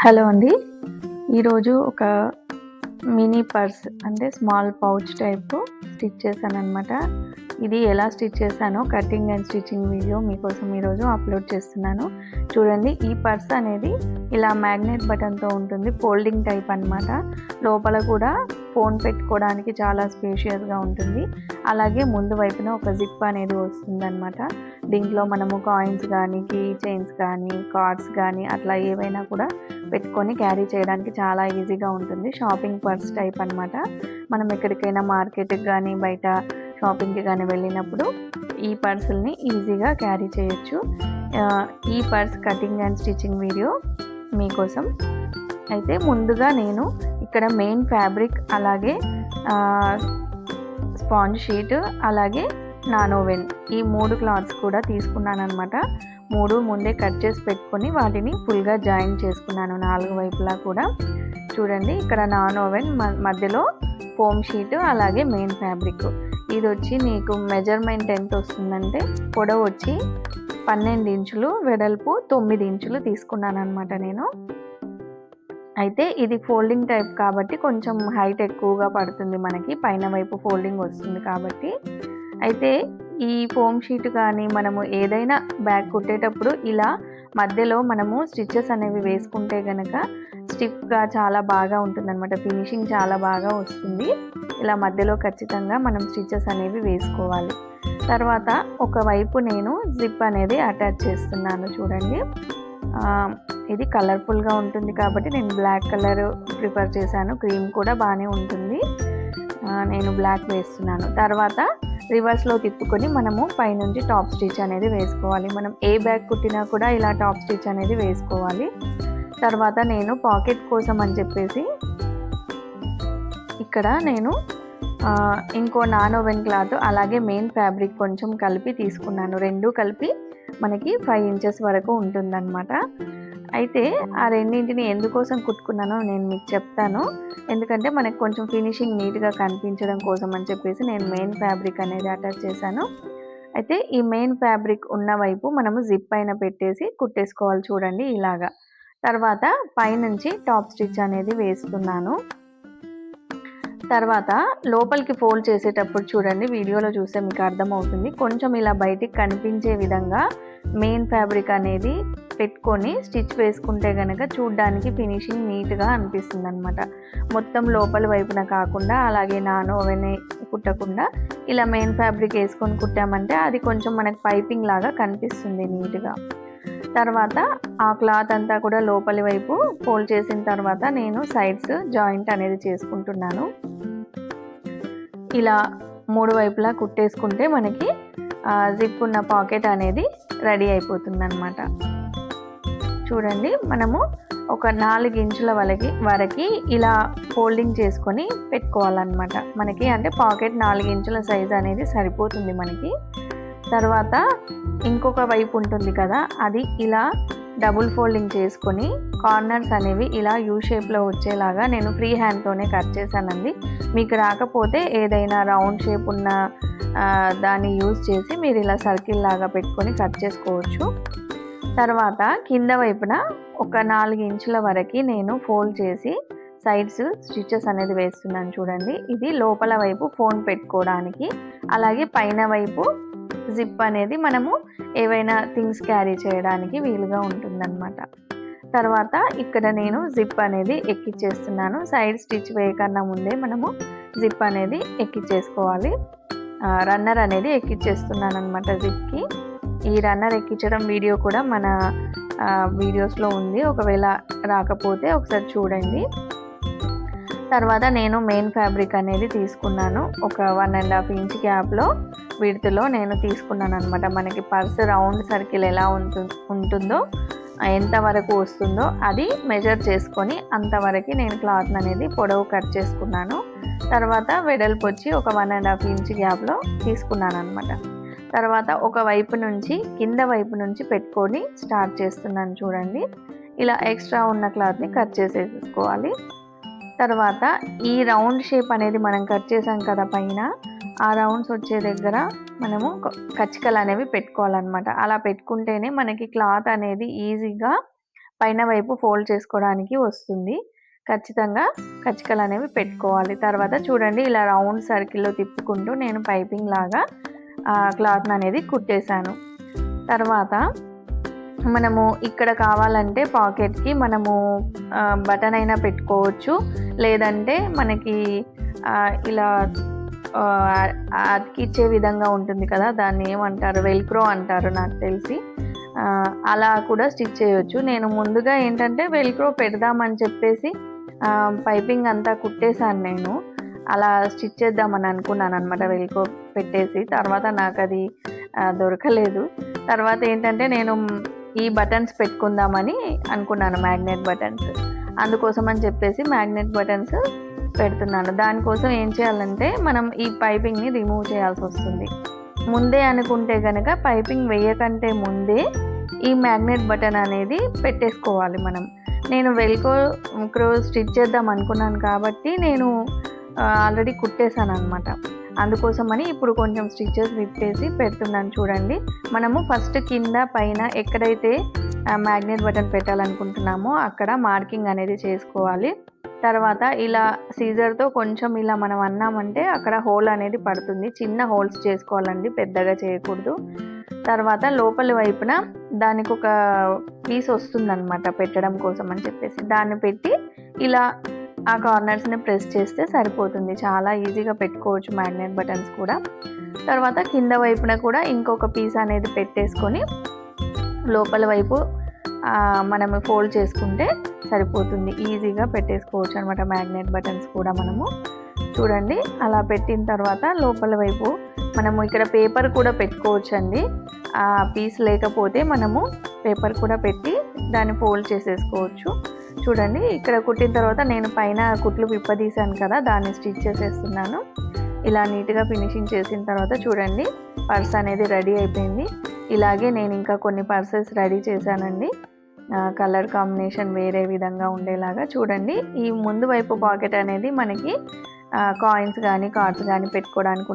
Hello అండి. ఈరోజు ఒక మినీ పర్స్ అంటే స్మాల్ పౌచ్ టైపు స్టిచ్ చేశాననమాట. ఇది ఎలా స్టిచ్ చేశానో కటింగ్ అండ్ స్టిచ్చింగ్ వీడియో మీకోసం ఈరోజు అప్లోడ్ చేస్తున్నాను. చూడండి, ఈ పర్స్ అనేది ఇలా మ్యాగ్నెట్ బటన్తో ఉంటుంది. ఫోల్డింగ్ టైప్ అనమాట. లోపల కూడా ఫోన్ పెట్టుకోవడానికి చాలా స్పేషియస్గా ఉంటుంది. అలాగే ముందు వైపున ఒక జిప్ అనేది వస్తుందన్నమాట. దీంట్లో మనము కాయిన్స్ కానీ, కీ చైన్స్ కానీ, కార్డ్స్ కానీ అట్లా ఏవైనా కూడా పెట్టుకొని క్యారీ చేయడానికి చాలా ఈజీగా ఉంటుంది. షాపింగ్ పర్స్ టైప్ అనమాట. మనం ఎక్కడికైనా మార్కెట్కి కానీ, బయట షాపింగ్కి కానీ వెళ్ళినప్పుడు ఈ పర్సుల్ని ఈజీగా క్యారీ చేయొచ్చు. ఈ purse cutting and stitching video మీకోసం. అయితే ముందుగా నేను ఇక్కడ మెయిన్ ఫ్యాబ్రిక్, అలాగే స్పాంజ్ షీట్, అలాగే నానోవెన్, ఈ 3 క్లాత్స్ కూడా తీసుకున్నాను అనమాట. 3 ముందే కట్ చేసి పెట్టుకొని వాటిని ఫుల్గా జాయిన్ చేసుకున్నాను 4 వైపులా కూడా. చూడండి, ఇక్కడ నానోవెన్, మధ్యలో ఫోమ్ షీట్, అలాగే మెయిన్ ఫ్యాబ్రిక్. ఇది వచ్చి నీకు మెజర్మెంట్ ఎంత వస్తుందంటే, పొడవు వచ్చి 12 ఇంచులు, వెడల్పు 9 ఇంచులు తీసుకున్నాను అనమాట నేను. అయితే ఇది ఫోల్డింగ్ టైప్ కాబట్టి కొంచెం హైట్ ఎక్కువగా పడుతుంది మనకి, పైన వైపు ఫోల్డింగ్ వస్తుంది కాబట్టి. అయితే ఈ ఫోమ్ షీట్ కానీ మనము ఏదైనా బ్యాగ్ కుట్టేటప్పుడు ఇలా మధ్యలో మనము స్టిచ్చెస్ అనేవి వేసుకుంటే కనుక స్టిఫ్గా చాలా బాగా ఉంటుందన్నమాట. ఫినిషింగ్ చాలా బాగా వస్తుంది. ఇలా మధ్యలో ఖచ్చితంగా మనం స్టిచ్చెస్ అనేవి వేసుకోవాలి. తర్వాత ఒకవైపు నేను జిప్ అనేది అటాచ్ చేస్తున్నాను. చూడండి, ఇది కలర్ఫుల్గా ఉంటుంది కాబట్టి నేను బ్లాక్ కలర్ ప్రిఫర్ చేశాను. క్రీమ్ కూడా బాగానే ఉంటుంది. నేను బ్లాక్ వేస్తున్నాను. తర్వాత రివర్స్లో తిప్పుకొని మనము పైనుంచి టాప్ స్టిచ్ అనేది వేసుకోవాలి. మనం ఏ బ్యాగ్ కుట్టినా కూడా ఇలా టాప్ స్టిచ్ అనేది వేసుకోవాలి. తర్వాత నేను పాకెట్ కోసం అని చెప్పేసి ఇక్కడ నేను ఇంకో నానోవెన్ క్లాత్, అలాగే మెయిన్ ఫ్యాబ్రిక్ కొంచెం కలిపి తీసుకున్నాను. 2 కలిపి మనకి 5 ఇంచెస్ వరకు ఉంటుందన్నమాట. అయితే ఆ రెండింటిని ఎందుకోసం కుట్టుకున్నానో నేను మీకు చెప్తాను. ఎందుకంటే మనకు కొంచెం ఫినిషింగ్ నీట్గా కనిపించడం కోసం అని చెప్పేసి నేను మెయిన్ ఫ్యాబ్రిక్ అనేది అటాచ్ చేశాను. అయితే ఈ మెయిన్ ఫ్యాబ్రిక్ ఉన్న వైపు మనము జిప్ పైన పెట్టేసి కుట్టేసుకోవాలి. చూడండి, ఇలాగా. తర్వాత పైనుంచి టాప్ స్టిచ్ అనేది వేస్తున్నాను. తర్వాత లోపలికి ఫోల్డ్ చేసేటప్పుడు చూడండి, వీడియోలో చూస్తే మీకు అర్థమవుతుంది. కొంచెం ఇలా బయటికి కనిపించే విధంగా మెయిన్ ఫ్యాబ్రిక్ అనేది పెట్టుకొని స్టిచ్ వేసుకుంటే కనుక చూడ్డానికి ఫినిషింగ్ నీట్గా అనిపిస్తుంది అనమాట. మొత్తం లోపల వైపున కాకుండా, అలాగే నానోవెన్ కుట్టకుండా ఇలా మెయిన్ ఫ్యాబ్రిక్ వేసుకొని కుట్టామంటే అది కొంచెం మనకి పైపింగ్ లాగా కనిపిస్తుంది నీట్గా. తర్వాత ఆ క్లాత్ అంతా కూడా లోపలి వైపు ఫోల్డ్ చేసిన తర్వాత నేను సైడ్స్ జాయింట్ అనేది చేసుకుంటున్నాను. ఇలా 3 వైపులా కుట్టేసుకుంటే మనకి జిప్ ఉన్న పాకెట్ అనేది రెడీ అయిపోతుంది అనమాట. చూడండి, మనము ఒక 4 ఇంచుల వరకు ఇలా ఫోల్డింగ్ చేసుకొని పెట్టుకోవాలన్నమాట. మనకి అంటే పాకెట్ 4 ఇంచుల సైజ్ అనేది సరిపోతుంది మనకి. తర్వాత ఇంకొక వైపు ఉంటుంది కదా, అది ఇలా డబుల్ ఫోల్డింగ్ చేసుకొని కార్నర్స్ అనేవి ఇలా యూ షేప్లో వచ్చేలాగా నేను ఫ్రీ హ్యాండ్తోనే కట్ చేశానండి. మీకు రాకపోతే ఏదైనా రౌండ్ షేప్ ఉన్న దాన్ని యూజ్ చేసి మీరు ఇలా సర్కిల్ లాగా పెట్టుకొని కట్ చేసుకోవచ్చు. తర్వాత కింద వైపున ఒక 4 ఇంచుల వరకు నేను ఫోల్డ్ చేసి సైడ్స్ స్టిచెస్ అనేది వేస్తున్నాను. చూడండి, ఇది లోపల వైపు ఫోన్ పెట్టుకోవడానికి, అలాగే పైన వైపు జిప్ అనేది మనము ఏవైనా థింగ్స్ క్యారీ చేయడానికి వీలుగా ఉంటుందన్నమాట. తర్వాత ఇక్కడ నేను జిప్ అనేది ఎక్కిచ్చేస్తున్నాను. సైడ్ స్టిచ్ వేయకన్నా ముందే మనము జిప్ అనేది ఎక్కిచ్చేసుకోవాలి. రన్నర్ అనేది ఎక్కిచ్చేస్తున్నాను అనమాట జిప్కి. ఈ రన్నర్ ఎక్కించడం వీడియో కూడా మన వీడియోస్లో ఉంది. ఒకవేళ రాకపోతే ఒకసారి చూడండి. తర్వాత నేను మెయిన్ ఫ్యాబ్రిక్ అనేది తీసుకున్నాను. ఒక 1.5 ఇంచ్ గ్యాప్లో విడ్త్లో నేను తీసుకున్నాను అనమాట. మనకి పర్స్ రౌండ్ సర్కిల్ ఎలా ఉంటుందో, ఎంతవరకు వస్తుందో అది మెజర్ చేసుకొని అంతవరకు నేను క్లాత్ అనేది పొడవు కట్ చేసుకున్నాను. తర్వాత వెడల్పు వచ్చి ఒక 1.5 ఇంచ్ గ్యాప్లో తీసుకున్నాను అనమాట. తర్వాత ఒక వైపు నుంచి కింద వైపు నుంచి పెట్టుకొని స్టార్ట్ చేస్తున్నాను. చూడండి, ఇలా ఎక్స్ట్రా ఉన్న క్లాత్ని కట్ చేసేసుకోవాలి. తర్వాత ఈ రౌండ్ షేప్ అనేది మనం కట్ చేసాం కదా పైన, ఆ రౌండ్స్ వచ్చే దగ్గర మనము కచ్చికలు అనేవి పెట్టుకోవాలన్నమాట. అలా పెట్టుకుంటేనే మనకి క్లాత్ అనేది ఈజీగా పైన వైపు ఫోల్డ్ చేసుకోవడానికి వస్తుంది. ఖచ్చితంగా కచ్చికలు అనేవి పెట్టుకోవాలి. తర్వాత చూడండి ఇలా రౌండ్ సర్కిల్లో తిప్పుకుంటూ నేను పైపింగ్ లాగా క్లాత్ని అనేది కుట్టేశాను. తర్వాత మనము ఇక్కడ కావాలంటే పాకెట్కి మనము బటన్ అయినా పెట్టుకోవచ్చు, లేదంటే మనకి ఇలా అతికిచ్చే విధంగా ఉంటుంది కదా, దాన్ని ఏమంటారు, వెల్క్రో అంటారు నాకు తెలిసి. అలా కూడా స్టిచ్ చేయొచ్చు. నేను ముందుగా ఏంటంటే వెల్క్రో పెడదామని చెప్పేసి పైపింగ్ అంతా కుట్టేశాను. నేను అలా స్టిచ్ చేద్దామని అనుకున్నాను అనమాట, వెల్క్రో పెట్టేసి. తర్వాత నాకు అది దొరకలేదు. తర్వాత ఏంటంటే నేను ఈ బటన్స్ పెట్టుకుందామని అనుకున్నాను, మ్యాగ్నెట్ బటన్స్. అందుకోసం అని చెప్పేసి మ్యాగ్నెట్ బటన్స్ పెడుతున్నాను. దానికోసం ఏం చేయాలంటే మనం ఈ పైపింగ్ని రిమూవ్ చేయాల్సి వస్తుంది. ముందే అనుకుంటే కనుక పైపింగ్ వేయకంటే ముందే ఈ మ్యాగ్నెట్ బటన్ అనేది పెట్టేసుకోవాలి మనం. నేను వెల్క్రో స్టిచ్ చేద్దాం అనుకున్నాను కాబట్టి నేను ఆల్రెడీ కుట్టేశాను అనమాట. అందుకోసమని ఇప్పుడు కొంచెం స్టిచెస్ విప్పేసి పెడుతున్నాను. చూడండి, మనము ఫస్ట్ కింద పైన ఎక్కడైతే మ్యాగ్నెట్ బటన్ పెట్టాలనుకుంటున్నామో అక్కడ మార్కింగ్ అనేది చేసుకోవాలి. తర్వాత ఇలా సీజర్తో కొంచెం ఇలా మనం అన్నామంటే అక్కడ హోల్ అనేది పడుతుంది. చిన్న హోల్స్ చేసుకోవాలండి, పెద్దగా చేయకూడదు. తర్వాత లోపలి వైపున దానికి ఒక పీస్ వస్తుందన్నమాట పెట్టడం కోసం అని చెప్పేసి, దాన్ని పెట్టి ఇలా ఆ కార్నర్స్ని ప్రెస్ చేస్తే సరిపోతుంది. చాలా ఈజీగా పెట్టుకోవచ్చు మ్యాగ్నెట్ బటన్స్ కూడా. తర్వాత కింద వైపున కూడా ఇంకొక పీస్ అనేది పెట్టేసుకొని లోపల వైపు మనము ఫోల్డ్ చేసుకుంటే సరిపోతుంది. ఈజీగా పెట్టేసుకోవచ్చు అనమాట మ్యాగ్నెట్ బటన్స్ కూడా మనము. చూడండి, అలా పెట్టిన తర్వాత లోపల వైపు మనము ఇక్కడ పేపర్ కూడా పెట్టుకోవచ్చు అండి. ఆ పీస్ లేకపోతే మనము పేపర్ కూడా పెట్టి దాన్ని ఫోల్డ్ చేసేసుకోవచ్చు. చూడండి, ఇక్కడ కుట్టిన తర్వాత నేను పైన కుట్లు విప్పదీశాను కదా, దాన్ని స్టిచ్ చేసేస్తున్నాను. ఇలా నీట్గా ఫినిషింగ్ చేసిన తర్వాత చూడండి, పర్స్ అనేది రెడీ అయిపోయింది. ఇలాగే నేను ఇంకా కొన్ని పర్సెస్ రెడీ చేశానండి, కలర్ కాంబినేషన్ వేరే విధంగా ఉండేలాగా. చూడండి, ఈ ముందు వైపు పాకెట్ అనేది మనకి కాయిన్స్ కానీ కార్డ్స్ కానీ పెట్టుకోవడానికి